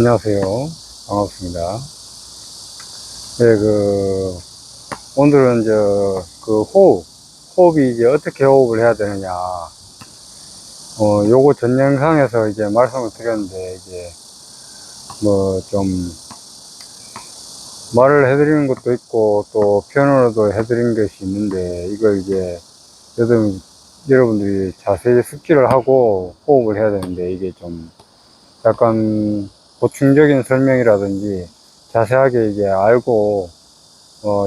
안녕하세요. 반갑습니다. 네, 오늘은 호흡이 이제 어떻게 호흡을 해야 되느냐. 요거 전 영상에서 이제 말씀을 드렸는데, 이제, 좀, 말을 해드리는 것도 있고, 또 표현으로도 해드리는 것이 있는데, 이걸 이제, 여러분들이 자세히 숙지를 하고 호흡을 해야 되는데, 이게 좀, 약간, 보충적인 설명이라든지, 자세하게 이제 알고,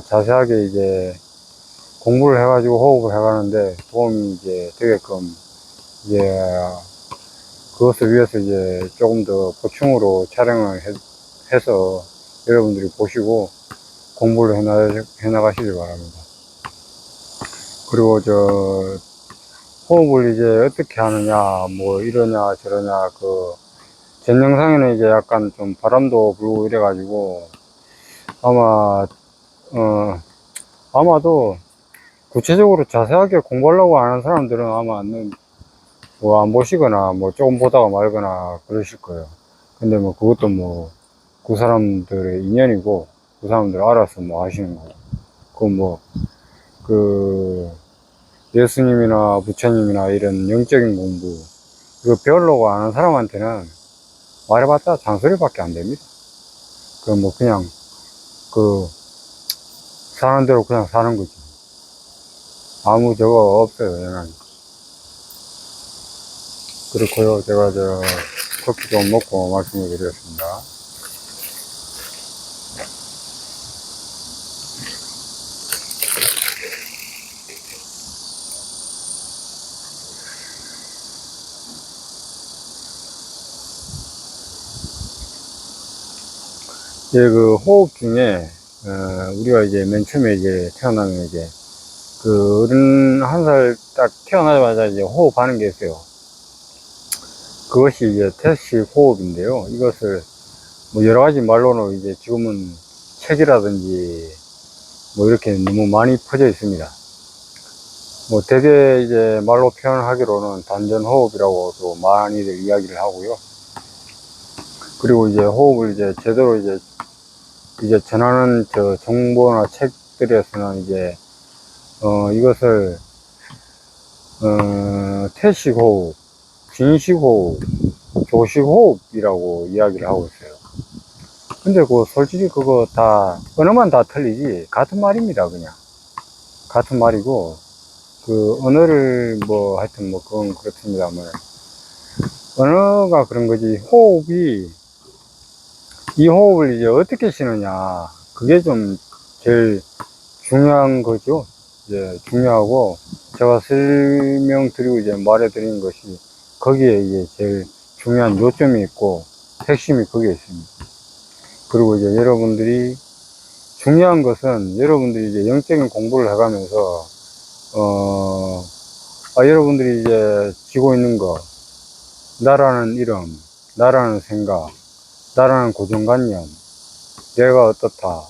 자세하게 이제 공부를 해가지고 호흡을 해가는데 도움이 이제 되게끔 이제 그것을 위해서 이제 조금 더 보충으로 촬영을 해서 여러분들이 보시고 공부를 해나가시길 바랍니다. 그리고 호흡을 이제 어떻게 하느냐, 뭐 이러냐 저러냐, 전 영상에는 이제 약간 좀 바람도 불고 이래가지고 아마, 아마도 구체적으로 자세하게 공부하려고 하는 사람들은 아마 안 보시거나 뭐 조금 보다가 말거나 그러실 거예요. 근데 뭐 그것도 뭐 그 사람들의 인연이고 그 사람들 알아서 뭐 하시는 거고, 그건 그 예수님이나 부처님이나 이런 영적인 공부 이거 배우려고 하는 사람한테는 말해봤자 잔소리밖에 안 됩니다. 그냥 사는 대로 그냥 사는 거지. 아무 저거 없어요, 영향이. 그렇고요. 제가 커피 좀 먹고 말씀을 드렸습니다. 이제 호흡 중에, 우리가 이제 맨 처음에 이제 태어나면 이제 어른 한 살 딱 태어나자마자 이제 호흡하는 게 있어요. 그것이 이제 태식 호흡인데요. 이것을 뭐 여러 가지 말로는 이제 지금은 책이라든지 뭐 이렇게 너무 많이 퍼져 있습니다. 뭐 대개 이제 말로 표현하기로는 단전호흡이라고도 많이들 이야기를 하고요. 그리고 이제 호흡을 이제 제대로 이제 전하는 정보나 책들에서는 이제 이것을 태식호흡, 진식호흡, 조식호흡이라고 이야기를 하고 있어요. 근데 솔직히 그거 다 언어만 다 틀리지 같은 말입니다. 그냥 같은 말이고, 언어를 뭐 하여튼 뭐 그건 그렇습니다만 언어가 그런 거지. 이 호흡을 이제 어떻게 쉬느냐, 그게 좀 제일 중요한 거죠. 이제 중요하고, 제가 설명드리고 이제 말해드리는 것이 거기에 이제 제일 중요한 요점이 있고 핵심이 거기에 있습니다. 그리고 이제 중요한 것은 여러분들이 이제 영적인 공부를 해가면서 여러분들이 이제 지고 있는 거, 나라는 이름, 나라는 생각, 나라는 고정관념, 내가 어떻다,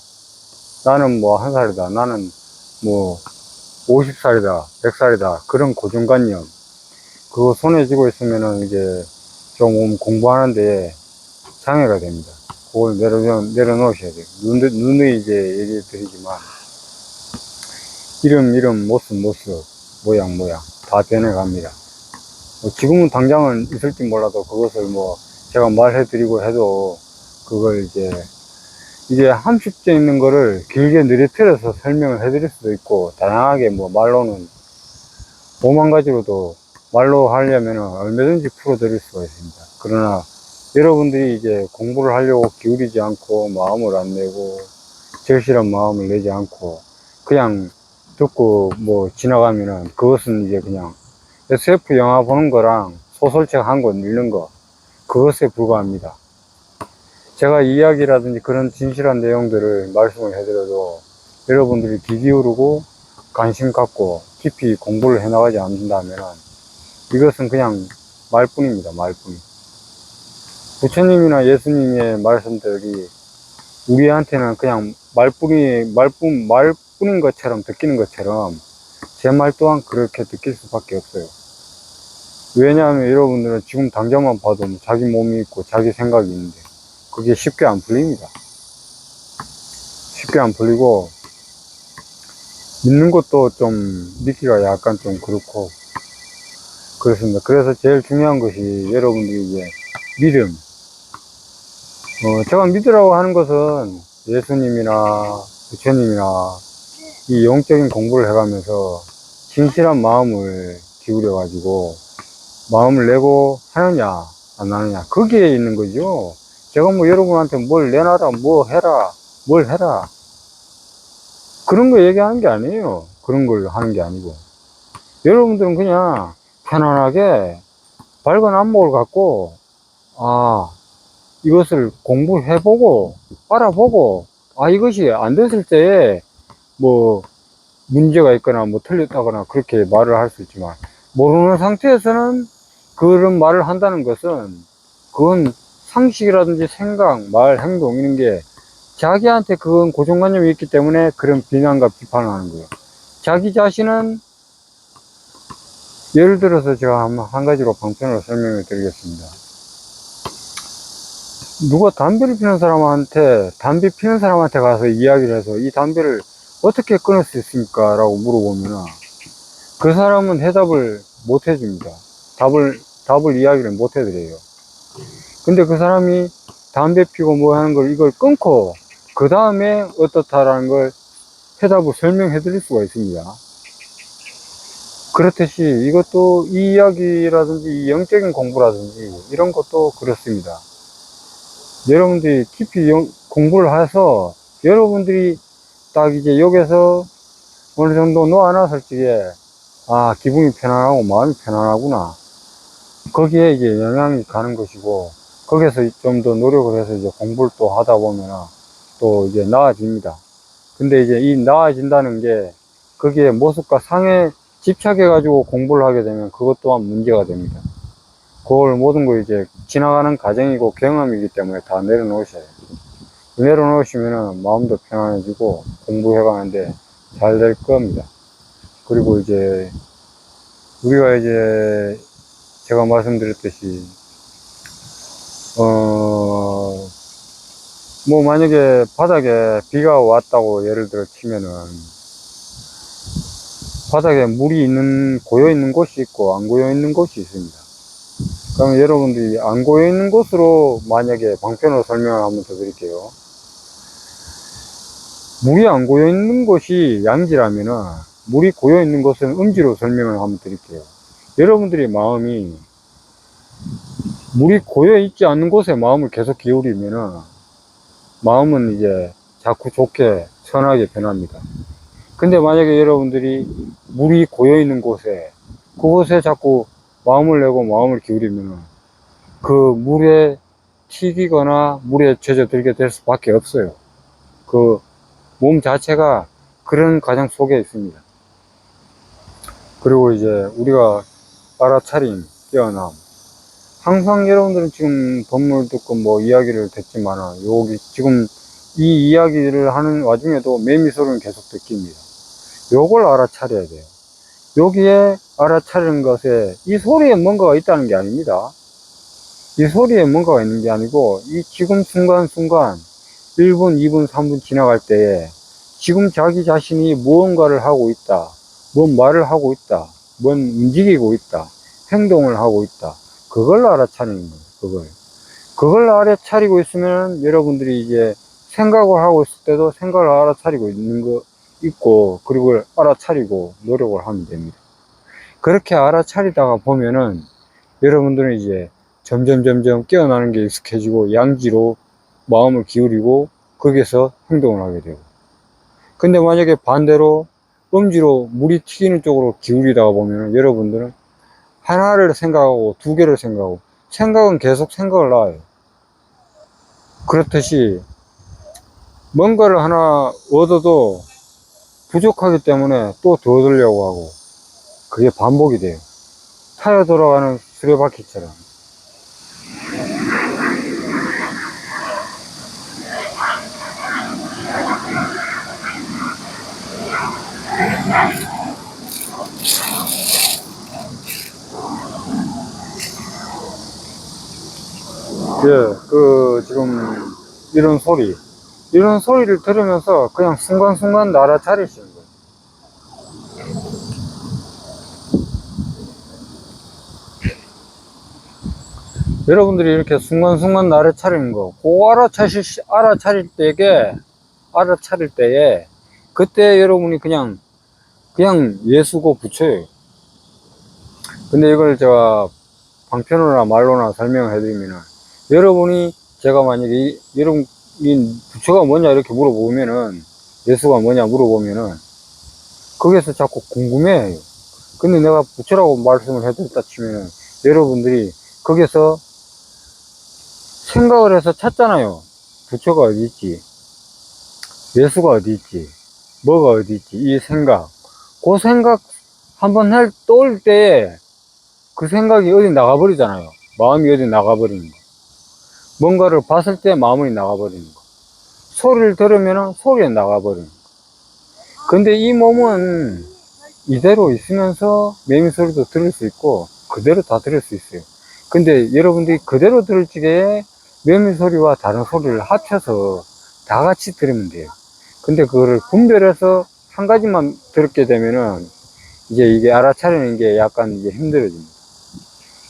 나는 뭐 한 살이다, 나는 뭐 50살이다, 100살이다, 그런 고정관념, 그거 손에 쥐고 있으면은 이제 좀 공부하는데 장애가 됩니다. 그걸 내려놓으셔야 돼요. 누누이 이제 얘기 드리지만, 이름, 모습, 모양, 다 변해갑니다. 지금은 당장은 있을지 몰라도 그것을 뭐 제가 말해드리고 해도 그걸 이게 함축되어 있는 거를 길게 늘어뜨려서 설명을 해드릴 수도 있고, 다양하게 뭐 말로는 5만 가지로도 말로 하려면 얼마든지 풀어드릴 수가 있습니다. 그러나 여러분들이 이제 공부를 하려고 기울이지 않고 마음을 안 내고 절실한 마음을 내지 않고 그냥 듣고 뭐 지나가면은, 그것은 이제 그냥 SF 영화 보는 거랑 소설책 한 권 읽는 거, 그것에 불과합니다. 제가 이야기라든지 그런 진실한 내용들을 말씀을 해드려도 여러분들이 귀 기울이고 관심 갖고 깊이 공부를 해나가지 않는다면 이것은 그냥 말뿐입니다. 말뿐. 부처님이나 예수님의 말씀들이 우리한테는 그냥 말뿐인 것처럼 느끼는 것처럼 제 말 또한 그렇게 느낄 수밖에 없어요. 왜냐하면 여러분들은 지금 당장만 봐도 자기 몸이 있고 자기 생각이 있는데, 그게 쉽게 안 풀립니다. 쉽게 안 풀리고, 믿는 것도 좀 믿기가 약간 좀 그렇고, 그렇습니다. 그래서 제일 중요한 것이 여러분들이 이제 믿음. 제가 믿으라고 하는 것은 예수님이나 부처님이나 이 영적인 공부를 해가면서 진실한 마음을 기울여 가지고 마음을 내고 하느냐 안 하느냐 거기에 있는 거죠. 제가 뭐 여러분한테 뭘 내놔라 뭐 해라 뭘 해라 그런 거 얘기하는 게 아니에요. 그런 걸 하는 게 아니고 여러분들은 그냥 편안하게 밝은 안목을 갖고 이것을 공부해보고 알아보고 이것이 안 됐을 때에 뭐 문제가 있거나 뭐 틀렸다거나 그렇게 말을 할 수 있지만 모르는 상태에서는 그런 말을 한다는 것은 그건 상식이라든지 생각, 말, 행동 이런 게 자기한테 그건 고정관념이 있기 때문에 그런 비난과 비판을 하는 거예요. 자기 자신은 예를 들어서 제가 한 가지로 방편으로 설명을 드리겠습니다. 누가 담배를 피는 사람한테 담배 피는 사람한테 가서 이야기를 해서 이 담배를 어떻게 끊을 수 있습니까? 라고 물어보면 그 사람은 대답을 못 해줍니다. 답을 이야기를 못 해드려요. 근데 그 사람이 담배 피고 뭐 하는 걸 이걸 끊고 그 다음에 어떻다라는 걸 해답을 설명해 드릴 수가 있습니다. 그렇듯이 이것도 이 이야기라든지 이 영적인 공부라든지 이런 것도 그렇습니다. 여러분들이 깊이 공부를 해서 여러분들이 딱 이제 여기서 어느 정도 놓아놨을 적에 기분이 편안하고 마음이 편안하구나. 거기에 이제 영향이 가는 것이고, 거기서 좀 더 노력을 해서 이제 공부를 또 하다 보면 또 이제 나아집니다. 근데 이제 이 나아진다는 게 거기에 모습과 상에 집착해가지고 공부를 하게 되면 그것 또한 문제가 됩니다. 그걸 모든 거 이제 지나가는 과정이고 경험이기 때문에 다 내려놓으셔야 돼요. 내려놓으시면 마음도 편안해지고 공부해가는데 잘 될 겁니다. 그리고 이제 우리가 이제 제가 말씀드렸듯이 뭐 만약에 바닥에 비가 왔다고 예를 들어 치면은 바닥에 물이 고여 있는 곳이 있고 안 고여 있는 곳이 있습니다. 그러면 여러분들이 안 고여 있는 곳으로 만약에 방편으로 설명을 한번 더 드릴게요. 물이 안 고여 있는 곳이 양지라면은 물이 고여 있는 곳은 음지로 설명을 한번 드릴게요. 여러분들의 마음이 물이 고여 있지 않는 곳에 마음을 계속 기울이면은 마음은 이제 자꾸 좋게 선하게 변합니다. 근데 만약에 여러분들이 물이 고여 있는 곳에 그곳에 자꾸 마음을 내고 마음을 기울이면은 그 물에 튀기거나 물에 젖어들게 될 수밖에 없어요. 그 몸 자체가 그런 과정 속에 있습니다. 그리고 이제 우리가 알아차림, 깨어남. 항상 여러분들은 지금 법문을 듣고 뭐 이야기를 듣지만 여기 지금 이 이야기를 하는 와중에도 매미소리는 계속 듣깁니다. 요걸 알아차려야 돼요. 여기에 알아차리는 것에 이 소리에 뭔가가 있다는 게 아닙니다. 이 소리에 뭔가가 있는 게 아니고 이 지금 순간순간 1분, 2분, 3분 지나갈 때에 지금 자기 자신이 무언가를 하고 있다. 뭔 말을 하고 있다. 뭔 움직이고 있다. 행동을 하고 있다. 그걸 알아차리는 거예요. 그걸 알아차리고 있으면 여러분들이 이제 생각을 하고 있을 때도 생각을 알아차리고 있는 거 있고 그리고 알아차리고 노력을 하면 됩니다. 그렇게 알아차리다가 보면은 여러분들은 이제 점점 깨어나는 게 익숙해지고 양지로 마음을 기울이고 거기에서 행동을 하게 되고 근데 만약에 반대로 음지로 물이 튀기는 쪽으로 기울이다가 보면은 여러분들은 하나를 생각하고 두 개를 생각하고 생각은 계속 생각을 낳아요. 그렇듯이 뭔가를 하나 얻어도 부족하기 때문에 또 더 얻으려고 하고 그게 반복이 돼요. 타여 돌아가는 수레바퀴처럼. 지금 이런 소리를 들으면서 그냥 순간순간 알아차리시는 거예요. 여러분들이 이렇게 순간순간 알아차리는 거, 그 알아차릴 때에, 그때 여러분이 그냥 예수고 부처예요. 근데 이걸 제가 방편으로나 말로나 설명을 해드리면은, 여러분이, 제가 만약에, 여러분, 이 부처가 뭐냐 이렇게 물어보면은, 예수가 뭐냐 물어보면은, 거기에서 자꾸 궁금해해요. 근데 내가 부처라고 말씀을 해드렸다 치면은, 여러분들이 거기서 생각을 해서 찾잖아요. 부처가 어디 있지? 예수가 어디 있지? 뭐가 어디 있지? 이 생각. 그 생각 한번 떠올 때에 그 생각이 어디 나가버리잖아요. 마음이 어디 나가버리는 거. 뭔가를 봤을 때 마음이 나가버리는 거. 소리를 들으면 소리에 나가버리는 거. 근데 이 몸은 이대로 있으면서 매미 소리도 들을 수 있고 그대로 다 들을 수 있어요. 근데 여러분들이 그대로 들을 적에 매미 소리와 다른 소리를 합쳐서 다 같이 들으면 돼요. 근데 그거를 분별해서 한 가지만 들게 되면은 이제 이게 알아차리는 게 약간 이제 힘들어집니다.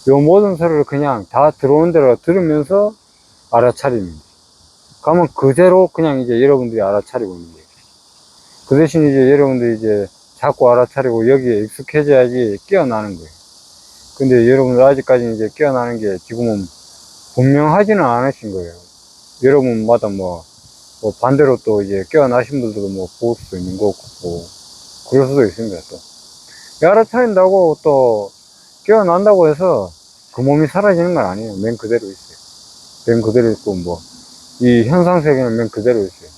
요 모든 소리를 그냥 다 들어온 대로 들으면서 알아차립니다. 그러면 그대로 그냥 이제 여러분들이 알아차리고 있는 거예요. 그 대신 이제 여러분들이 이제 자꾸 알아차리고 여기에 익숙해져야지 깨어나는 거예요. 근데 여러분들 아직까지 이제 깨어나는 게 지금은 분명하지는 않으신 거예요. 여러분마다 뭐 반대로 또 이제 깨어나신 분들도 뭐 볼 수도 있는 거고, 그럴 수도 있습니다, 또. 알아차린다고 또 깨어난다고 해서 그 몸이 사라지는 건 아니에요. 맨 그대로 있어요. 맨 그대로 있고, 이 현상 세계는 맨 그대로 있어요.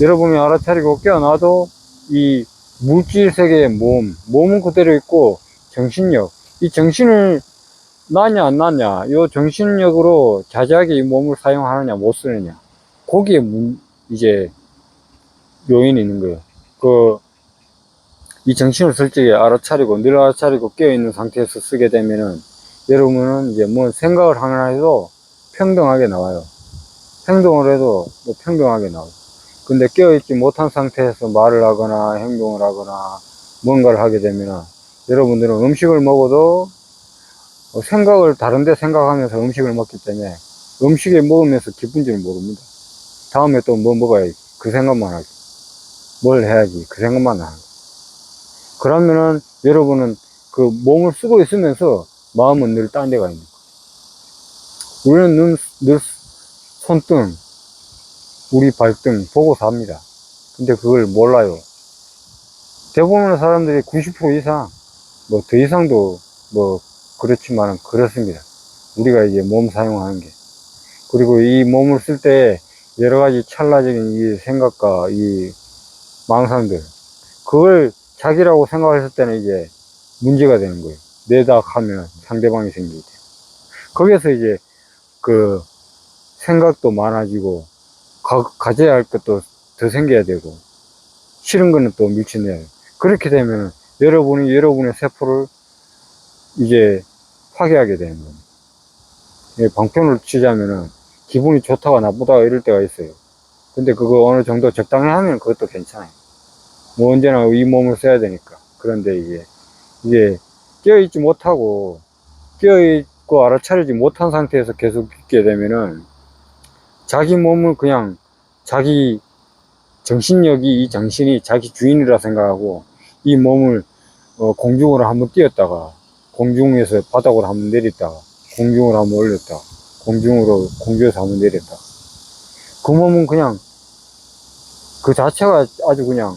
여러분이 알아차리고 깨어나도 이 물질 세계의 몸은 그대로 있고, 정신력, 이 정신을 나냐 안 나냐, 요 정신력으로 자세하게 이 몸을 사용하느냐 못 쓰느냐, 거기에 이제 요인이 있는 거예요. 이 정신을 솔직히 알아차리고 늘 알아차리고 깨어있는 상태에서 쓰게 되면은 여러분은 이제 뭐 생각을 하나 해도 평등하게 나와요. 행동을 해도 뭐 평등하게 나와요. 근데 깨어있지 못한 상태에서 말을 하거나 행동을 하거나 뭔가를 하게 되면 여러분들은 음식을 먹어도 생각을 다른데 생각하면서 음식을 먹기 때문에 음식을 먹으면서 기쁜지는 모릅니다. 다음에 또 뭐 먹어야지 그 생각만 하지, 뭘 해야지 그 생각만 하는. 그러면은 여러분은 그 몸을 쓰고 있으면서 마음은 늘 딴 데가 있는 거예요. 우리는 늘 손등, 우리 발등 보고 삽니다. 근데 그걸 몰라요. 대부분의 사람들이 90% 이상, 뭐 더 이상도 뭐 그렇지만은 그렇습니다. 우리가 이제 몸 사용하는 게. 그리고 이 몸을 쓸 때 여러 가지 찰나적인 이 생각과 이 망상들, 그걸 자기라고 생각했을 때는 이제 문제가 되는 거예요. 내다 하면 상대방이 생기게 돼요. 거기에서 이제 그 생각도 많아지고 가져야 할 것도 더 생겨야 되고 싫은 거는 또 밀쳐내야 돼요. 그렇게 되면 여러분이 여러분의 세포를 이제 파괴하게 되는 겁니다. 방편을 치자면은 기분이 좋다가 나쁘다가 이럴 때가 있어요. 근데 그거 어느 정도 적당히 하면 그것도 괜찮아요. 뭐 언제나 이 몸을 써야 되니까. 그런데 이게 깨어있지 못하고 깨어있고 알아차리지 못한 상태에서 계속 있게 되면은 자기 몸을 그냥 자기 정신력이, 이 정신이 자기 주인이라 생각하고 이 몸을 공중으로 한번 띄었다가 공중에서 바닥으로 한번 내렸다가 공중으로 한번 올렸다가 공중에서 한번 내렸다가 그 몸은 그냥 그 자체가 아주 그냥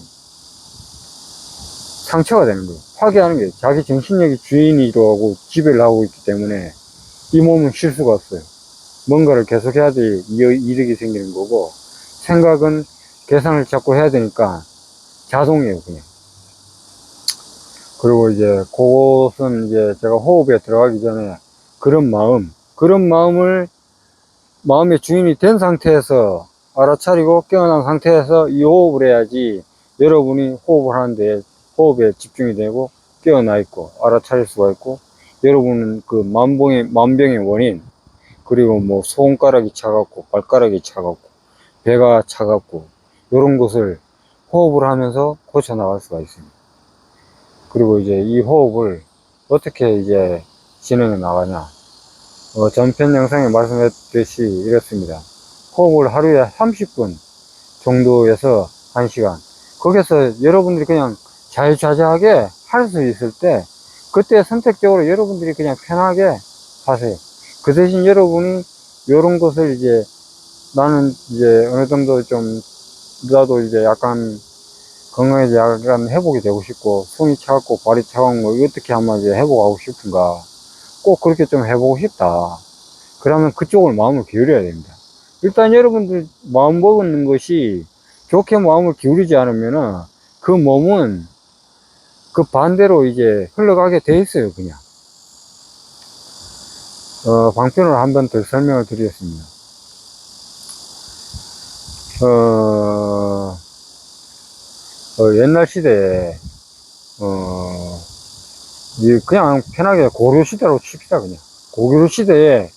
상처가 되는 거예요. 파괴하는 게 자기 정신력이 주인이라고 하고 지배를 하고 있기 때문에 이 몸은 쉴 수가 없어요. 뭔가를 계속 해야 돼 이득이 생기는 거고, 생각은 계산을 자꾸 해야 되니까 자동이에요, 그냥. 그리고 이제 그것은 이제 제가 호흡에 들어가기 전에 그런 마음의 주인이 된 상태에서 알아차리고 깨어난 상태에서 이 호흡을 해야지 여러분이 호흡을 하는데 호흡에 집중이 되고 깨어나 있고 알아차릴 수가 있고, 여러분은 그 만병의 원인, 그리고 뭐 손가락이 차갑고 발가락이 차갑고 배가 차갑고 이런 것을 호흡을 하면서 고쳐 나갈 수가 있습니다. 그리고 이제 이 호흡을 어떻게 이제 진행해 나가냐. 전편 영상에 말씀했듯이 이렇습니다. 호흡을 하루에 30분 정도에서 1시간. 거기서 여러분들이 그냥 자유자재하게 할 수 있을 때, 그때 선택적으로 여러분들이 그냥 편하게 하세요. 그 대신 여러분이 이런 것을 이제 나는 이제 어느 정도 좀, 나도 이제 약간 건강에 약간 회복이 되고 싶고, 손이 차갑고 발이 차가운 거 어떻게 하면 이제 회복하고 싶은가. 꼭 그렇게 좀 해보고 싶다. 그러면 그쪽을 마음을 기울여야 됩니다. 일단 여러분들 마음 먹는 것이 좋게 마음을 기울이지 않으면은 그 몸은 그 반대로 이제 흘러가게 돼 있어요, 그냥. 방편으로 한 번 더 설명을 드리겠습니다. 옛날 시대에, 그냥 편하게 고려 시대로 칩시다, 그냥. 고구려 시대에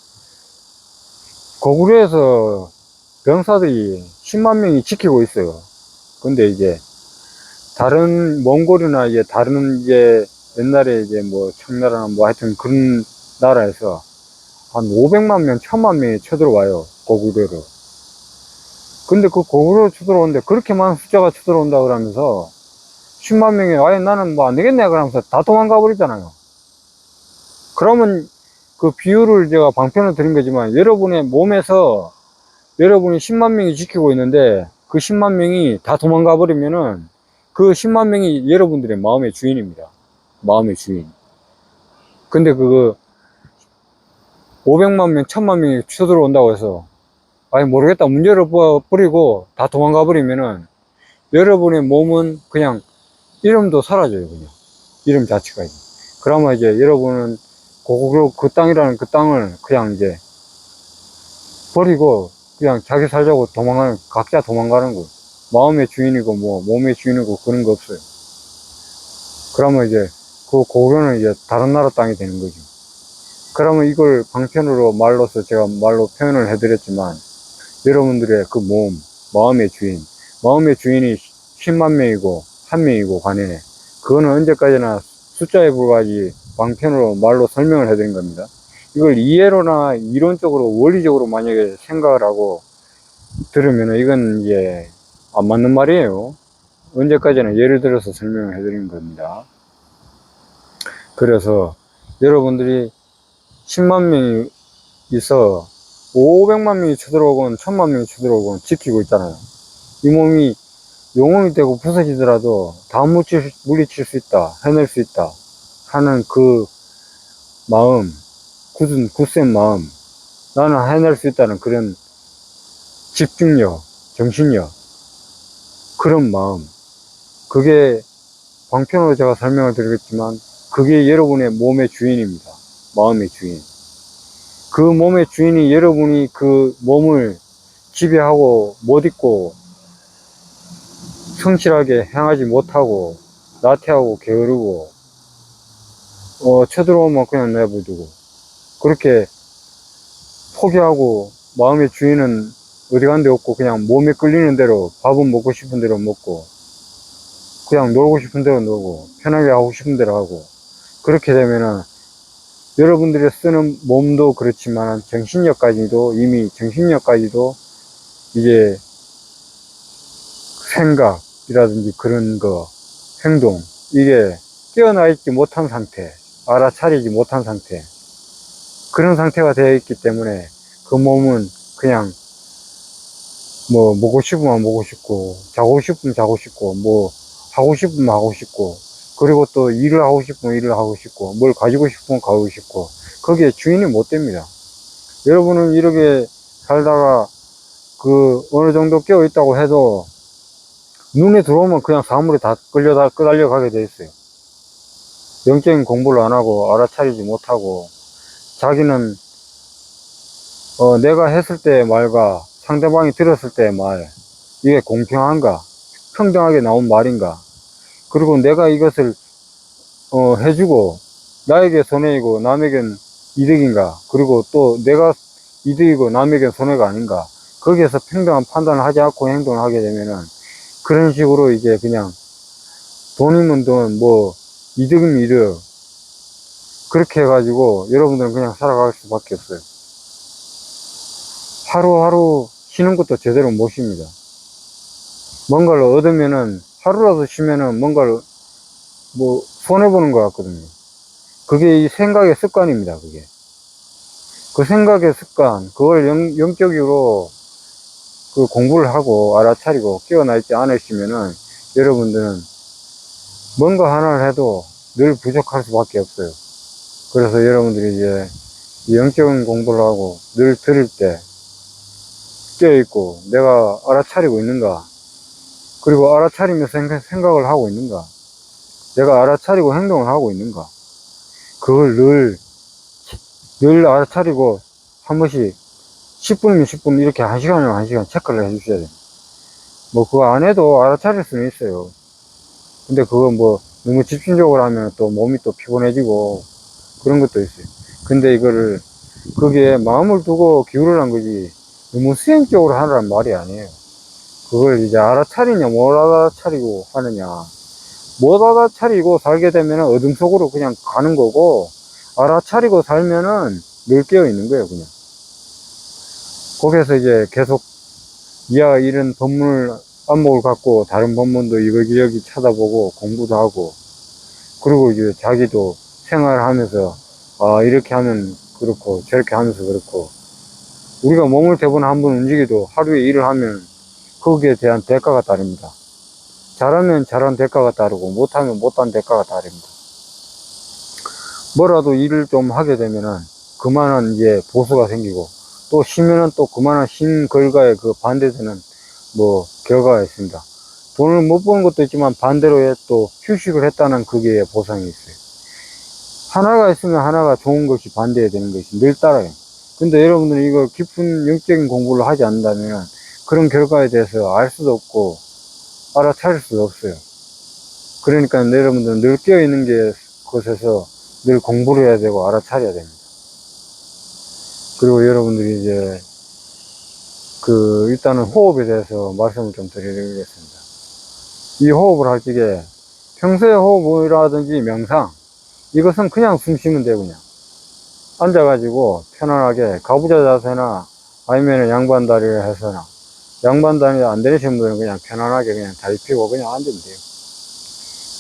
고구려에서 병사들이 10만 명이 지키고 있어요. 근데 이제 다른 몽골이나 이제 다른 이제 옛날에 이제 뭐 청나라나 뭐 하여튼 그런 나라에서 한 500만 명, 1000만 명이 쳐들어와요, 고구려로. 근데 그 고구려로 쳐들어오는데 그렇게 많은 숫자가 쳐들어온다 그러면서 10만 명이 아예 나는 뭐 안 되겠네 그러면서 다 도망가 버리잖아요. 그러면 그 비유를 제가 방편을 드린 거지만 여러분의 몸에서 여러분이 10만 명이 지키고 있는데 그 10만 명이 다 도망가 버리면은 그 10만 명이 여러분들의 마음의 주인입니다. 마음의 주인. 근데 그 500만 명, 1000만 명이 쳐들어온다고 해서 아니 모르겠다 문 열어버리고 다 도망가 버리면은 여러분의 몸은 그냥 이름도 사라져요. 그냥 이름 자체가. 그러면 이제 여러분은 그 땅이라는 그 땅을 그냥 이제 버리고 그냥 자기 살자고 각자 도망가는 거. 마음의 주인이고 뭐 몸의 주인이고 그런 거 없어요. 그러면 이제 그 고려는 이제 다른 나라 땅이 되는 거죠. 그러면 이걸 방편으로 말로서 제가 말로 표현을 해드렸지만 여러분들의 그 몸, 마음의 주인이 10만 명이고 1명이고 관연해. 그거는 언제까지나 숫자에 불과하지 방편으로 말로 설명을 해드린 겁니다. 이걸 이해로나 이론적으로 원리적으로 만약에 생각을 하고 들으면 이건 이제 안 맞는 말이에요. 언제까지나 예를 들어서 설명을 해드린 겁니다. 그래서 여러분들이 10만 명이 있어 500만 명이 쳐들어오건 1000만 명이 쳐들어오건 지키고 있잖아요. 이 몸이 영웅이 되고 부서지더라도 다 물리칠 수 있다, 해낼 수 있다 하는 그 마음, 굳센 마음, 나는 해낼 수 있다는 그런 집중력, 정신력, 그런 마음, 그게 방편으로 제가 설명을 드리겠지만 그게 여러분의 몸의 주인입니다. 마음의 주인. 그 몸의 주인이 여러분이 그 몸을 지배하고 못 있고 성실하게 행하지 못하고 나태하고 게으르고 쳐들어오면 그냥 내버려두고 그렇게 포기하고 마음의 주인은 어디 간 데 없고 그냥 몸에 끌리는 대로 밥은 먹고 싶은 대로 먹고 그냥 놀고 싶은 대로 놀고 편하게 하고 싶은 대로 하고 그렇게 되면은 여러분들이 쓰는 몸도 그렇지만 정신력까지도 이제 생각이라든지 그런 거 행동 이게 깨어나 있지 못한 상태, 알아차리지 못한 상태, 그런 상태가 되어 있기 때문에 그 몸은 그냥 뭐 먹고 싶으면 먹고 싶고 자고 싶으면 자고 싶고 뭐 하고 싶으면 하고 싶고 그리고 또 일을 하고 싶으면 일을 하고 싶고 뭘 가지고 싶으면 가지고 싶고 거기에 주인이 못 됩니다. 여러분은 이렇게 살다가 그 어느 정도 깨어 있다고 해도 눈에 들어오면 그냥 사물에 다 끌달려 가게 돼 있어요. 영적인 공부를 안 하고 알아차리지 못하고 자기는 내가 했을 때의 말과 상대방이 들었을 때의 말 이게 공평한가 평등하게 나온 말인가 그리고 내가 이것을 해주고 나에게 손해이고 남에겐 이득인가 그리고 또 내가 이득이고 남에게 손해가 아닌가. 거기에서 평등한 판단을 하지 않고 행동을 하게 되면은 그런 식으로 이제 그냥 돈이면 돈, 뭐 이득이면 이득, 그렇게 해가지고 여러분들은 그냥 살아갈 수밖에 없어요. 하루하루 쉬는 것도 제대로 못 쉽니다. 뭔가를 얻으면은 하루라도 쉬면은 뭔가를 뭐 손해보는 것 같거든요. 그게 이 생각의 습관입니다. 그게 그 생각의 습관, 그걸 영적으로 그 공부를 하고 알아차리고 깨어나 있지 않으시면은 여러분들은 뭔가 하나를 해도 늘 부족할 수밖에 없어요. 그래서 여러분들이 이제 영적인 공부를 하고 늘 들을 때 깨어있고 내가 알아차리고 있는가, 그리고 알아차리면서 생각을 하고 있는가, 내가 알아차리고 행동을 하고 있는가, 그걸 늘 알아차리고 한 번씩 10분이면 10분, 이렇게 1시간이면 1시간 체크를 해 주셔야 돼요. 뭐 그거 안 해도 알아차릴 수는 있어요. 근데 그거 뭐 너무 집중적으로 하면 또 몸이 또 피곤해지고 그런 것도 있어요. 근데 이거를 거기에 마음을 두고 기울으란 거지 너무 수행적으로 하라는 말이 아니에요. 그걸 이제 알아차리냐 못 알아차리고 하느냐, 못 알아차리고 살게 되면 어둠 속으로 그냥 가는 거고, 알아차리고 살면은 늘 깨어 있는 거예요. 그냥 거기에서 이제 계속 이런 법문을 안목을 갖고 다른 법문도 여기저기 찾아보고 공부도 하고, 그리고 이제 자기도 생활하면서 아 이렇게 하면 그렇고 저렇게 하면서 그렇고, 우리가 몸을 대부분 한번 움직여도 하루에 일을 하면 거기에 대한 대가가 따릅니다. 잘하면 잘한 대가가 따르고 못하면 못한 대가가 따릅니다. 뭐라도 일을 좀 하게 되면은 그만한 이제 보수가 생기고, 또 쉬면은 또 그만한 쉰 결과에 그 반대되는 뭐 결과가 있습니다. 돈을 못 버는 것도 있지만 반대로 또 휴식을 했다는 그게 보상이 있어요. 하나가 있으면 하나가 좋은 것이 반대해야 되는 것이 늘 따라요. 근데 여러분들은 이걸 깊은 영적인 공부를 하지 않는다면 그런 결과에 대해서 알 수도 없고 알아차릴 수도 없어요. 그러니까 여러분들은 늘 깨어있는 곳에서 늘 공부를 해야 되고 알아차려야 됩니다. 그리고 여러분들이 이제 일단은 호흡에 대해서 말씀을 좀 드리겠습니다. 이 호흡을 할 적에 평소에 호흡이라든지 명상, 이것은 그냥 숨 쉬면 돼요. 그냥 앉아가지고 편안하게 가부좌 자세나 아니면 양반 다리를 해서나, 양반 다리 안 되시는 분은 그냥 편안하게 그냥 다리 펴고 그냥 앉으면 돼요.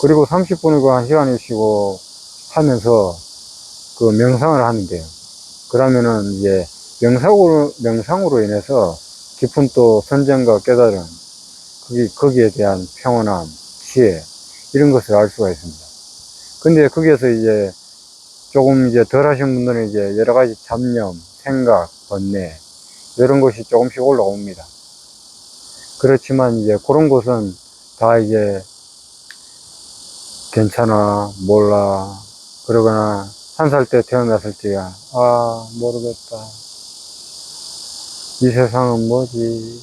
그리고 30분이고 1시간을 쉬고 하면서 그 명상을 하면 돼요. 그러면은 이제 명상으로 인해서 깊은 또 선정과 깨달음, 거기에 대한 평온함, 지혜, 이런 것을 알 수가 있습니다. 근데 거기에서 이제 조금 이제 덜 하신 분들은 이제 여러 가지 잡념, 생각, 번뇌, 이런 것이 조금씩 올라옵니다. 그렇지만 이제 그런 것은 다 이제 괜찮아, 몰라, 그러거나 1살 때 태어났을 때야, 아, 모르겠다. 이 세상은 뭐지?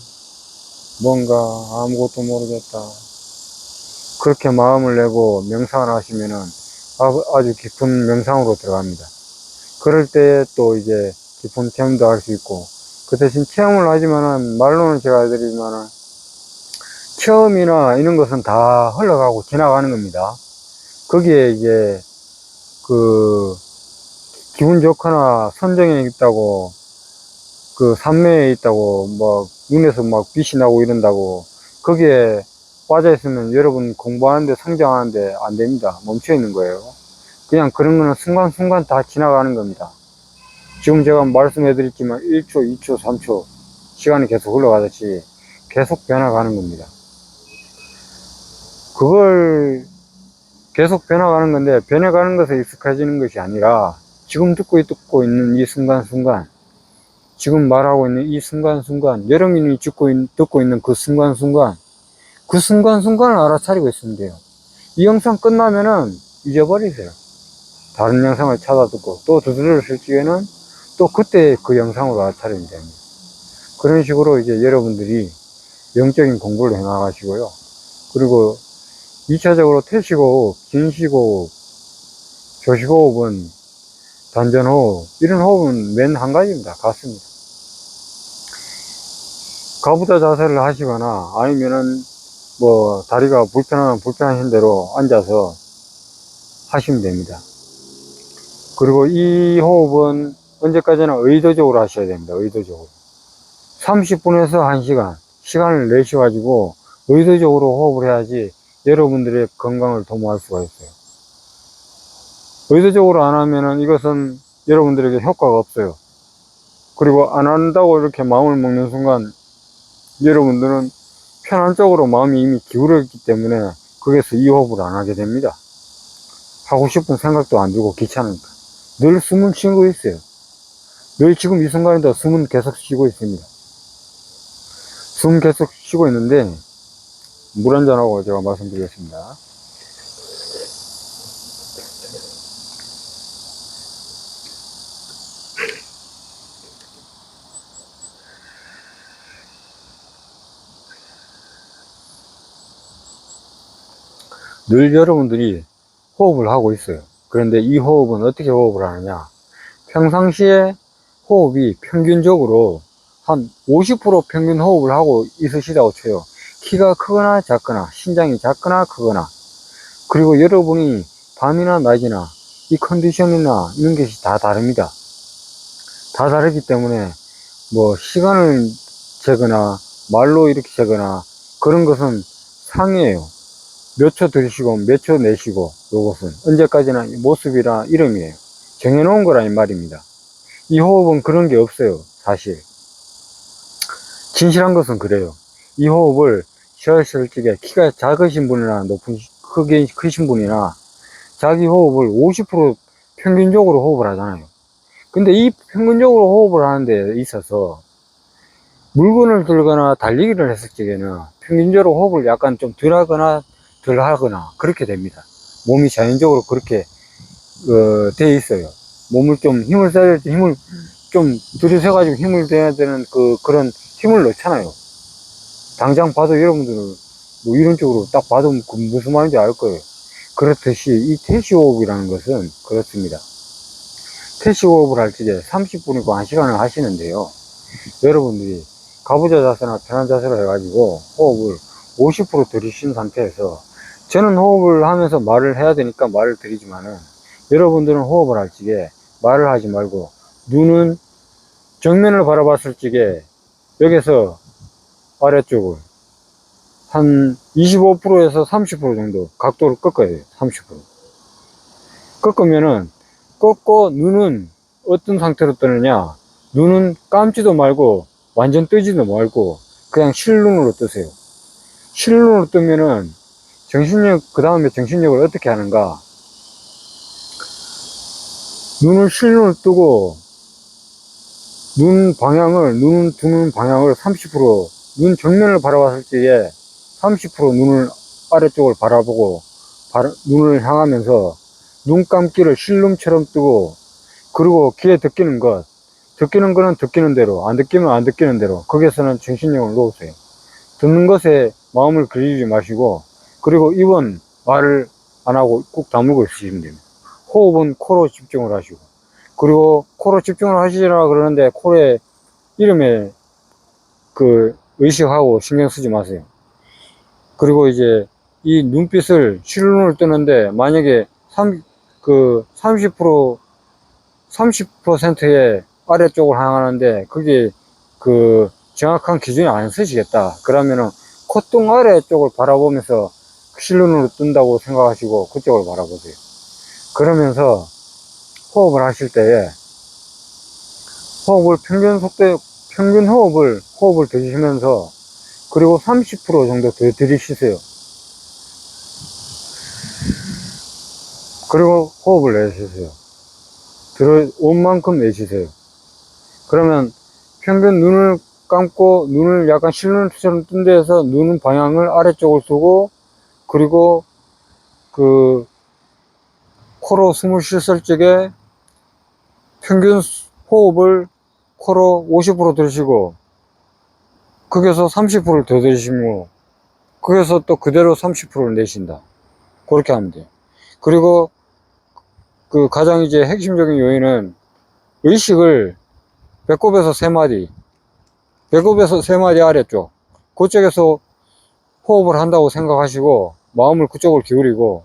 뭔가 아무것도 모르겠다. 그렇게 마음을 내고 명상을 하시면은 아주 깊은 명상으로 들어갑니다. 그럴 때 또 이제 깊은 체험도 할 수 있고, 그 대신 체험을 하지만은, 말로는 제가 해드리지만은, 체험이나 이런 것은 다 흘러가고 지나가는 겁니다. 거기에 이제 그 기분 좋거나 선정에 있다고, 그 산매에 있다고 막 눈에서 막 빛이 나고 이런다고 거기에 빠져 있으면 여러분 공부하는데 성장하는데 안 됩니다. 멈춰 있는 거예요. 그냥 그런 거는 순간순간 다 지나가는 겁니다. 지금 제가 말씀해 드렸지만 1초, 2초, 3초 시간이 계속 흘러가듯이 계속 변화가는 겁니다. 그걸 계속 변화가는 건데, 변해가는 것에 익숙해지는 것이 아니라 지금 듣고 있는 이 순간순간, 지금 말하고 있는 이 순간순간, 여러분이 듣고 있는 그 순간순간, 그 순간순간을 알아차리고 있으면 돼요. 이 영상 끝나면은 잊어버리세요. 다른 영상을 찾아 듣고 또 두드러질 적에는 또 그때 그 영상으로 알아차리면 됩니다. 그런 식으로 이제 여러분들이 영적인 공부를 해 나가시고요. 그리고 2차적으로 퇴식호흡, 긴식호흡, 조식호흡은 단전호흡, 이런 호흡은 맨 한 가지입니다. 같습니다. 가부좌 자세를 하시거나 아니면은 뭐 다리가 불편하면 불편하신 대로 앉아서 하시면 됩니다. 그리고 이 호흡은 언제까지나 의도적으로 하셔야 됩니다. 의도적으로 30분에서 1시간 시간을 내셔 가지고 의도적으로 호흡을 해야지 여러분들의 건강을 도모할 수가 있어요. 의도적으로 안 하면은 이것은 여러분들에게 효과가 없어요. 그리고 안 한다고 이렇게 마음을 먹는 순간 여러분들은 편한 쪽으로 마음이 이미 기울었기 때문에 거기서 이 호흡을 안 하게 됩니다. 하고 싶은 생각도 안 들고 귀찮으니까 늘 숨은 쉬고 있어요. 늘 지금 이 순간에도 숨은 계속 쉬고 있습니다. 숨 계속 쉬고 있는데 물 한잔하고 제가 말씀드리겠습니다. 늘 여러분들이 호흡을 하고 있어요. 그런데 이 호흡은 어떻게 호흡을 하느냐, 평상시에 호흡이 평균적으로 한 50% 평균 호흡을 하고 있으시다고 쳐요. 키가 크거나 작거나 신장이 작거나 크거나, 그리고 여러분이 밤이나 낮이나 이 컨디션이나 이런 것이 다 다릅니다. 다 다르기 때문에 뭐 시간을 재거나 말로 이렇게 재거나 그런 것은 상이에요. 몇 초 들이쉬고 몇 초 내쉬고, 요것은 언제까지나 모습이라 이름이에요. 정해놓은 거라는 말입니다. 이 호흡은 그런 게 없어요. 사실 진실한 것은 그래요. 이 호흡을 쉬었을 적에 키가 작으신 분이나 크게 크신 분이나 자기 호흡을 50% 평균적으로 호흡을 하잖아요. 근데 이 평균적으로 호흡을 하는 데 있어서 물건을 들거나 달리기를 했을 적에는 평균적으로 호흡을 약간 좀 덜 하거나 덜 하거나 그렇게 됩니다. 몸이 자연적으로 그렇게 돼 있어요. 몸을 좀 힘을 써야 될 때 힘을 좀 들이서 가지고 힘을 내야 되는 그런 힘을 넣잖아요. 당장 봐도 여러분들은 뭐 이런 쪽으로 딱 봐도 무슨 말인지 알 거예요. 그렇듯이 이 태시 호흡이라는 것은 그렇습니다. 태시 호흡을 할 적에 30분이고 1시간을 하시는데요. 여러분들이 가부좌 자세나 편한 자세로 해가지고 호흡을 50% 들이신 상태에서, 저는 호흡을 하면서 말을 해야 되니까 말을 드리지만은 여러분들은 호흡을 할 적에 말을 하지 말고 눈은 정면을 바라봤을 적에 여기서 아래쪽을 한 25%에서 30% 정도 각도를 꺾어야 돼요. 30% 꺾으면은, 꺾고 눈은 어떤 상태로 뜨느냐, 눈은 감지도 말고 완전 뜨지도 말고 그냥 실눈으로 뜨세요. 실눈으로 뜨면은 정신력, 그 다음에 정신력을 어떻게 하는가, 눈을 실눈을 뜨고 눈 두는 방향을 30%, 눈 정면을 바라봤을 때에 30% 눈을 아래쪽을 바라보고 눈을 향하면서 눈 감기를 실눈처럼 뜨고, 그리고 귀에 듣기는 거는 듣기는 대로, 안 듣기면 안 듣기는 대로 거기에서는 정신력을 놓으세요. 듣는 것에 마음을 그리지 마시고, 그리고 입은 말을 안 하고 꾹 다물고 있으시면 됩니다. 호흡은 코로 집중을 하시고, 그리고 코로 집중을 하시라 그러는데 코에 이름에 의식하고 신경 쓰지 마세요. 그리고 이제 이 눈빛을 실눈을 뜨는데 만약에 30%의 아래쪽을 향하는데 그게 정확한 기준이 안 쓰시겠다 그러면은 콧등 아래쪽을 바라보면서 실눈으로 뜬다고 생각하시고 그쪽을 바라보세요. 그러면서 호흡을 하실 때에 호흡을 평균 호흡을 들이쉬면서, 그리고 30% 정도 더 들이쉬세요. 그리고 호흡을 내쉬세요. 들어온 만큼 내쉬세요. 그러면 평균 눈을 감고 눈을 약간 실눈처럼 뜬 데에서 눈 방향을 아래쪽을 두고, 그리고 코로 숨을 쉴 적에 평균 호흡을 코로 50% 들이쉬고 거기서 30%를 더 들이쉬고 거기서 또 그대로 30%를 내쉰다. 그렇게 하면 돼요. 그리고 가장 이제 핵심적인 요인은 의식을 배꼽에서 3마디, 배꼽에서 3마디 아래쪽, 그쪽에서 호흡을 한다고 생각하시고 마음을 그쪽으로 기울이고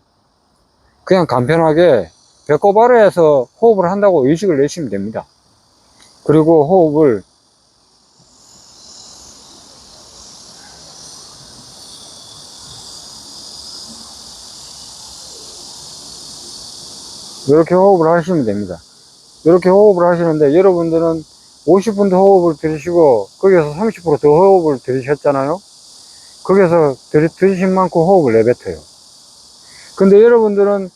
그냥 간편하게 배꼽 아래에서 호흡을 한다고 의식을 내시면 됩니다. 그리고 호흡을 이렇게 호흡을 하시면 됩니다. 이렇게 호흡을 하시는데 여러분들은 50분 더 호흡을 들이시고 거기에서 30%더 호흡을 들이셨잖아요. 거기에서 들이신 만큼 호흡을 내뱉어요. 근데 여러분들은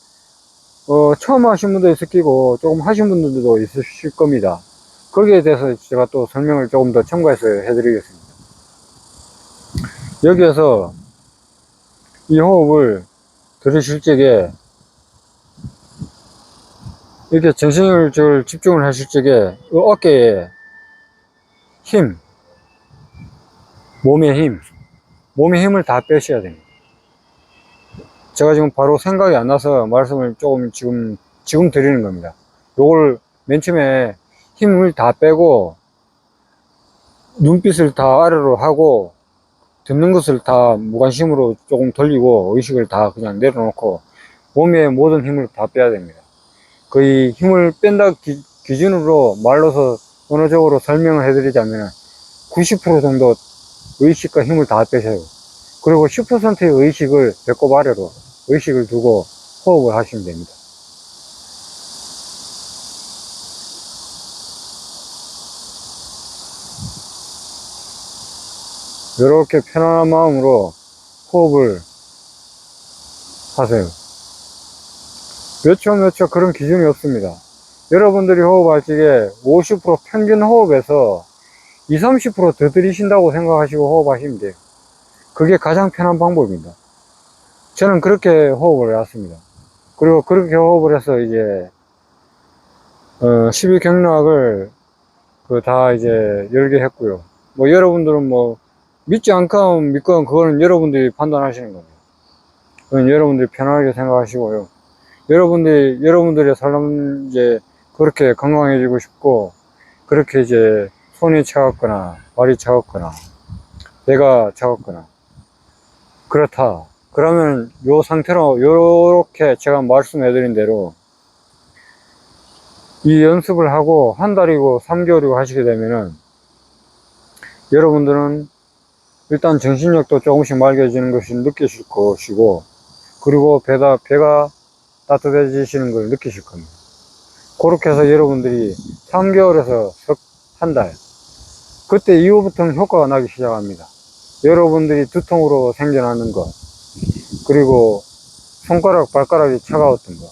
처음 하신 분도 있을 끼고 조금 하신 분들도 있으실 겁니다. 거기에 대해서 제가 또 설명을 조금 더 첨가해서 해드리겠습니다. 여기에서 이 호흡을 들으실 적에 이렇게 정신을 집중을 하실 적에 어깨에 힘, 몸의 힘을 다 빼셔야 됩니다. 제가 지금 바로 생각이 안 나서 말씀을 조금 지금 드리는 겁니다. 요걸 맨 처음에 힘을 다 빼고 눈빛을 다 아래로 하고 듣는 것을 다 무관심으로 조금 돌리고 의식을 다 그냥 내려놓고 몸의 모든 힘을 다 빼야 됩니다. 거의 힘을 뺀다 기준으로 말로서 언어적으로 설명을 해드리자면 90% 정도 의식과 힘을 다 빼셔요. 그리고 10%의 의식을 배꼽 아래로 의식을 두고 호흡을 하시면 됩니다. 이렇게 편안한 마음으로 호흡을 하세요. 몇 초 그런 기준이 없습니다. 여러분들이 호흡할 적에 50% 평균 호흡에서 20, 30%더 들이신다고 생각하시고 호흡하시면 돼요. 그게 가장 편한 방법입니다. 저는 그렇게 호흡을 해왔습니다. 그리고 그렇게 호흡을 해서 이제 12경락을 다 이제 열게 했고요. 뭐 여러분들은 뭐 믿지 않건 믿건 그거는 여러분들이 판단하시는 겁니다. 그건 여러분들이 편하게 생각하시고요. 여러분들의 삶 이제 그렇게 건강해지고 싶고 그렇게 이제 손이 차갑거나 발이 차갑거나 배가 차갑거나 그렇다. 그러면 요 상태로 요렇게 제가 말씀해 드린 대로 이 연습을 하고 한 달이고 3개월이고 하시게 되면은 여러분들은 일단 정신력도 조금씩 맑아지는 것을 느끼실 것이고 그리고 배가 따뜻해지시는 걸 느끼실 겁니다. 그렇게 해서 여러분들이 3개월에서 한 달 그때 이후부터는 효과가 나기 시작합니다. 여러분들이 두통으로 생겨나는 것 그리고 손가락 발가락이 차가웠던 것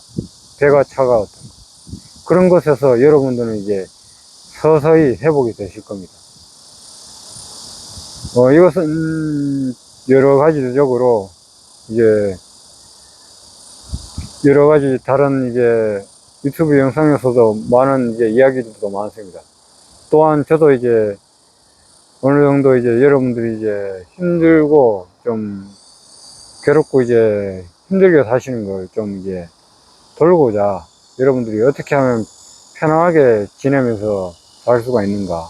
배가 차가웠던 것 그런 것에서 여러분들은 이제 서서히 회복이 되실 겁니다. 이것은 여러 가지적으로 이제 여러 가지 다른 이제 유튜브 영상에서도 많은 이제 이야기들도 많습니다. 또한 저도 이제 어느 정도 이제 여러분들이 이제 힘들고 좀 괴롭고 이제 힘들게 사시는 걸 좀 이제 돌보자 여러분들이 어떻게 하면 편안하게 지내면서 살 수가 있는가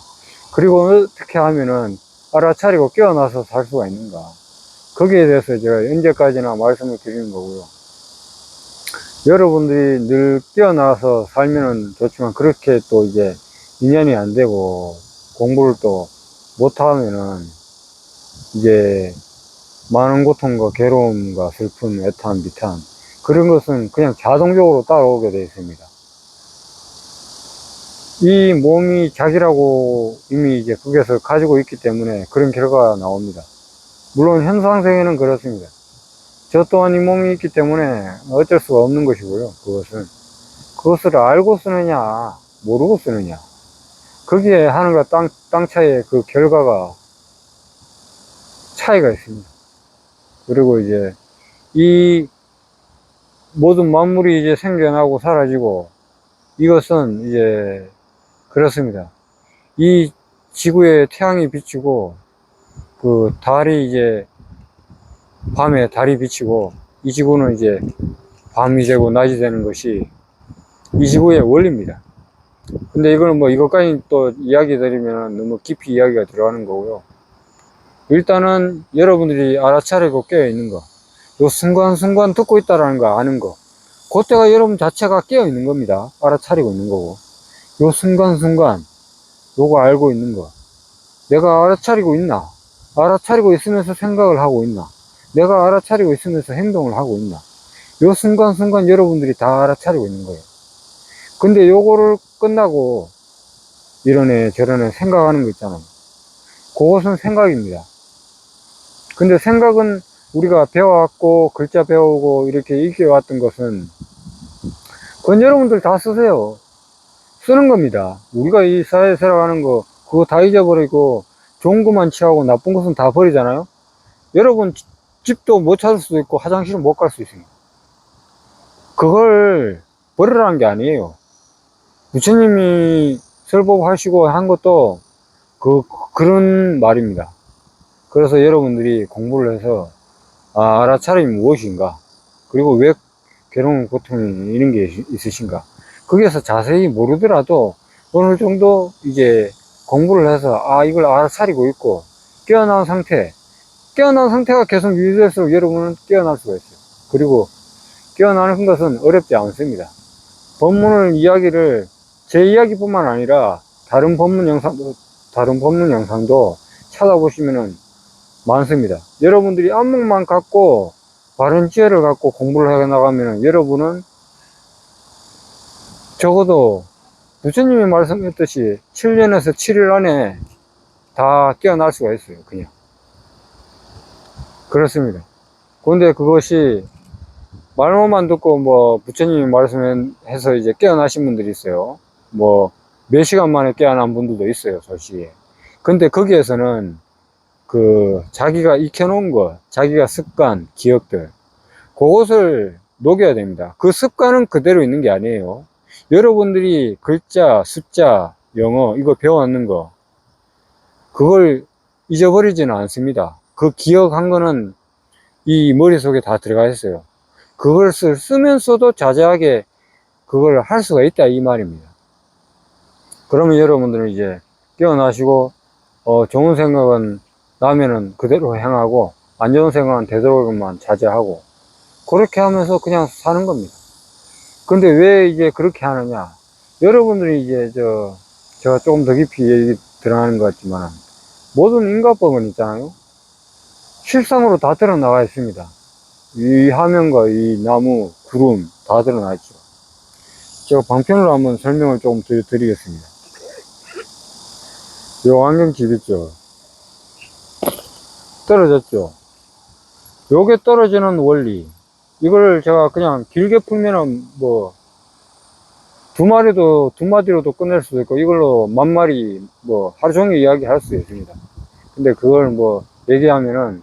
그리고 어떻게 하면은 알아차리고 깨어나서 살 수가 있는가 거기에 대해서 제가 언제까지나 말씀을 드리는 거고요. 여러분들이 늘 깨어나서 살면은 좋지만 그렇게 또 이제 인연이 안 되고 공부를 또 못하면은 이제 많은 고통과 괴로움과 슬픔, 애탄, 비탄 그런 것은 그냥 자동적으로 따라오게 되어 있습니다. 이 몸이 자기라고 이미 이제 거기서 가지고 있기 때문에 그런 결과가 나옵니다. 물론 현상세계는 그렇습니다. 저 또한 이 몸이 있기 때문에 어쩔 수가 없는 것이고요. 그것을 알고 쓰느냐 모르고 쓰느냐 거기에 하늘과 땅 차이의 그 결과가 차이가 있습니다. 그리고 이제 이 모든 만물이 이제 생겨나고 사라지고 이것은 이제 그렇습니다. 이 지구에 태양이 비치고 그 달이 이제 밤에 달이 비치고 이 지구는 이제 밤이 되고 낮이 되는 것이 이 지구의 원리입니다. 근데 이거는 뭐 이것까지 또 이야기 드리면 너무 깊이 이야기가 들어가는 거고요. 일단은 여러분들이 알아차리고 깨어 있는 거, 요 순간순간 듣고 있다라는 거 아는 거, 그때가 여러분 자체가 깨어 있는 겁니다. 알아차리고 있는 거고, 요 순간순간 요거 알고 있는 거, 내가 알아차리고 있나, 알아차리고 있으면서 생각을 하고 있나, 내가 알아차리고 있으면서 행동을 하고 있나, 요 순간순간 여러분들이 다 알아차리고 있는 거예요. 근데 요거를 끝나고 이러네 저러네 생각하는 거 있잖아요. 그것은 생각입니다. 근데 생각은 우리가 배워왔고 글자 배우고 이렇게 익혀왔던 것은 그건 여러분들 다 쓰세요. 쓰는 겁니다. 우리가 이 사회에 살아가는 거 그거 다 잊어버리고 좋은 것만 취하고 나쁜 것은 다 버리잖아요. 여러분 집도 못 찾을 수도 있고 화장실은 못 갈 수 있습니다. 그걸 버리라는 게 아니에요. 부처님이 설법하시고 한 것도 그런 말입니다. 그래서 여러분들이 공부를 해서 알아차림이 무엇인가, 그리고 왜 괴로운 고통이 이런 게 있으신가, 거기에서 자세히 모르더라도 어느 정도 이제 공부를 해서 이걸 알아차리고 있고 깨어난 상태가 계속 유지될수록 여러분은 깨어날 수가 있어요. 그리고 깨어나는 것은 어렵지 않습니다. 법문을 이야기를 제 이야기뿐만 아니라 다른 법문 영상도 찾아보시면은 많습니다. 여러분들이 안목만 갖고 바른 지혜를 갖고 공부를 해 나가면 여러분은 적어도 부처님이 말씀했듯이 7년에서 7일 안에 다 깨어날 수가 있어요. 그냥 그렇습니다. 그런데 그것이 말로만 듣고 뭐 부처님이 말씀해서 이제 깨어나신 분들이 있어요. 뭐 몇 시간 만에 깨어난 분들도 있어요, 솔직히. 근데 거기에서는 자기가 익혀놓은 것, 자기가 습관, 기억들, 그것을 녹여야 됩니다. 그 습관은 그대로 있는 게 아니에요. 여러분들이 글자, 숫자, 영어, 이거 배워왔는 거, 그걸 잊어버리지는 않습니다. 그 기억한 거는 이 머릿속에 다 들어가 있어요. 그걸 쓰면서도 자제하게 그걸 할 수가 있다, 이 말입니다. 그러면 여러분들은 이제 깨어나시고, 좋은 생각은 나면은 그대로 행하고, 안 좋은 생각은 되도록이면 자제하고, 그렇게 하면서 그냥 사는 겁니다. 근데 왜 이제 그렇게 하느냐? 여러분들이 이제 제가 조금 더 깊이 얘기 들어가는 것 같지만, 모든 인과법은 있잖아요. 실상으로 다 드러나가 있습니다. 이 화면과 이 나무, 구름 다 드러나 있죠. 제가 방편으로 한번 설명을 조금 드리겠습니다. 요 안경집 있죠. 떨어졌죠. 요게 떨어지는 원리. 이걸 제가 그냥 길게 풀면은 뭐, 두 마디로도 끝낼 수도 있고, 이걸로 만 마리, 뭐, 하루 종일 이야기 할 수 있습니다. 근데 그걸 뭐, 얘기하면은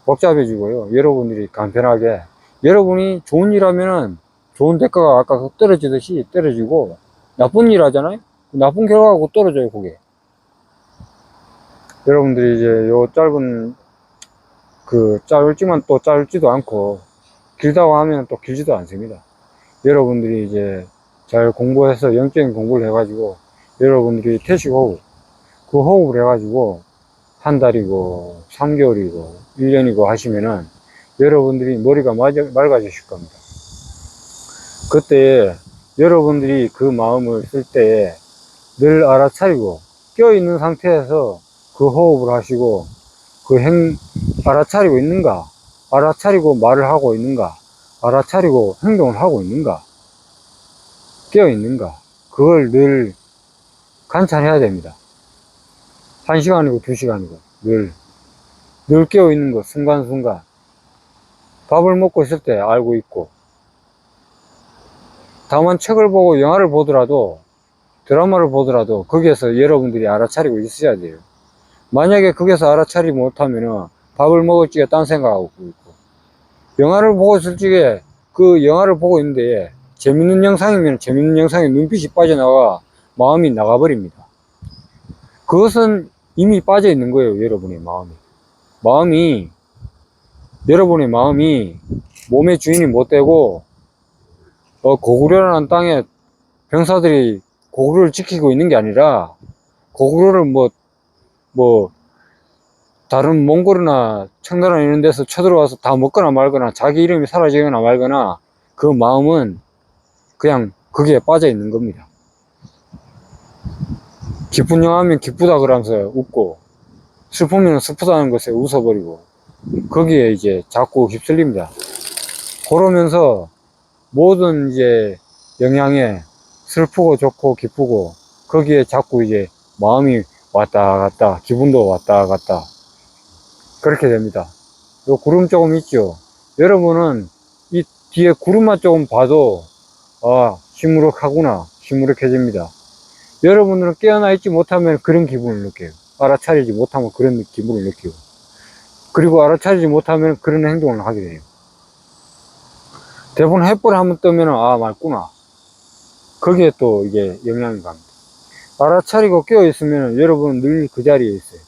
복잡해지고요. 여러분들이 간편하게. 여러분이 좋은 일 하면은 좋은 대가가 아까 떨어지듯이 떨어지고, 나쁜 일 하잖아요? 나쁜 결과가 곧 떨어져요, 그게. 여러분들이 이제 요 짧지만 또 짧지도 않고, 길다고 하면 또 길지도 않습니다. 여러분들이 이제 잘 공부해서 영적인 공부를 해가지고, 여러분들이 태식 호흡, 그 호흡을 해가지고, 한 달이고, 3개월이고, 1년이고 하시면은, 여러분들이 머리가 맑아지실 겁니다. 그때 여러분들이 그 마음을 쓸 때 늘 알아차리고, 깨어있는 상태에서 그 호흡을 하시고, 알아차리고 있는가? 알아차리고 말을 하고 있는가? 알아차리고 행동을 하고 있는가? 깨어 있는가? 그걸 늘 관찰해야 됩니다. 1시간이고 2시간이고 늘 깨어 있는 것 순간순간. 밥을 먹고 있을 때 알고 있고, 다만 책을 보고 영화를 보더라도, 드라마를 보더라도 거기에서 여러분들이 알아차리고 있어야 돼요. 만약에 거기서 알아차리지 못하면은 밥을 먹을 적에 딴 생각하고 있고, 영화를 보고 있을 적에 그 영화를 보고 있는데 재밌는 영상이면 재밌는 영상에 눈빛이 빠져나가 마음이 나가버립니다. 그것은 이미 빠져 있는 거예요. 여러분의 마음이 몸의 주인이 못 되고, 고구려라는 땅에 병사들이 고구려를 지키고 있는 게 아니라, 고구려를 뭐, 다른 몽골이나 청나라 이런 데서 쳐들어와서 다 먹거나 말거나, 자기 이름이 사라지거나 말거나, 그 마음은 그냥 거기에 빠져 있는 겁니다. 기쁜 영화면 기쁘다 그러면서 웃고, 슬프면 슬프다는 것에 웃어버리고, 거기에 이제 자꾸 휩쓸립니다. 그러면서 모든 이제 영향에 슬프고 좋고 기쁘고, 거기에 자꾸 이제 마음이 왔다 갔다, 기분도 왔다 갔다, 그렇게 됩니다. 요 구름 조금 있죠. 여러분은 이 뒤에 구름만 조금 봐도 시무룩하구나, 시무룩해집니다. 여러분들은 깨어나 있지 못하면 그런 기분을 느껴요. 알아차리지 못하면 그런 기분을 느끼고, 그리고 알아차리지 못하면 그런 행동을 하게 돼요. 대부분 햇불 한번 뜨면 맑구나, 거기에 또 이게 영향이 갑니다. 알아차리고 깨어 있으면 여러분은 늘 그 자리에 있어요.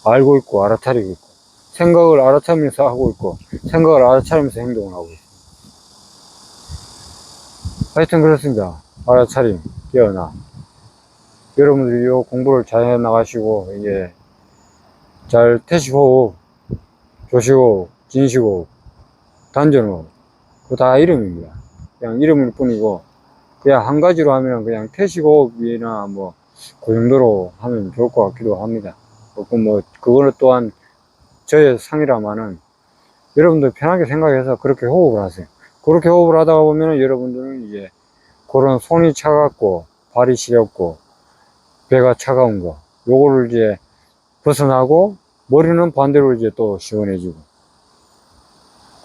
알고 있고 알아차리고 있고, 생각을 알아차리면서 하고 있고, 생각을 알아차리면서 행동을 하고 있어요. 하여튼 그렇습니다. 알아차림, 깨어나. 여러분들이 이 공부를 잘 해나가시고, 이제 잘 태식호흡, 조식호흡, 진식호흡, 단전호흡, 그거 다 이름입니다. 그냥 이름일 뿐이고, 그냥 한 가지로 하면 그냥 태식호흡이나 그 정도로 하면 좋을 것 같기도 합니다. 그거는 또한 저의 상이라마는, 여러분들 편하게 생각해서 그렇게 호흡을 하세요. 그렇게 호흡을 하다가 보면 여러분들은 이제 그런 손이 차갑고 발이 시렵고 배가 차가운 거, 요거를 이제 벗어나고, 머리는 반대로 이제 또 시원해지고,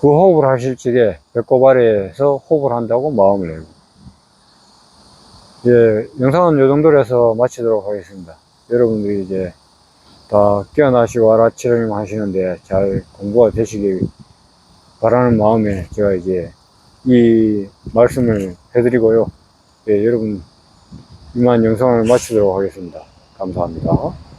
그 호흡을 하실 적에 배꼽 아래에서 호흡을 한다고 마음을 내고. 이제 영상은 요 정도로 해서 마치도록 하겠습니다. 여러분들이 이제 다 깨어나시고 알아차림 하시는데 잘 공부가 되시길 바라는 마음에 제가 이제 이 말씀을 해드리고요. 예, 여러분, 이만 영상을 마치도록 하겠습니다. 감사합니다.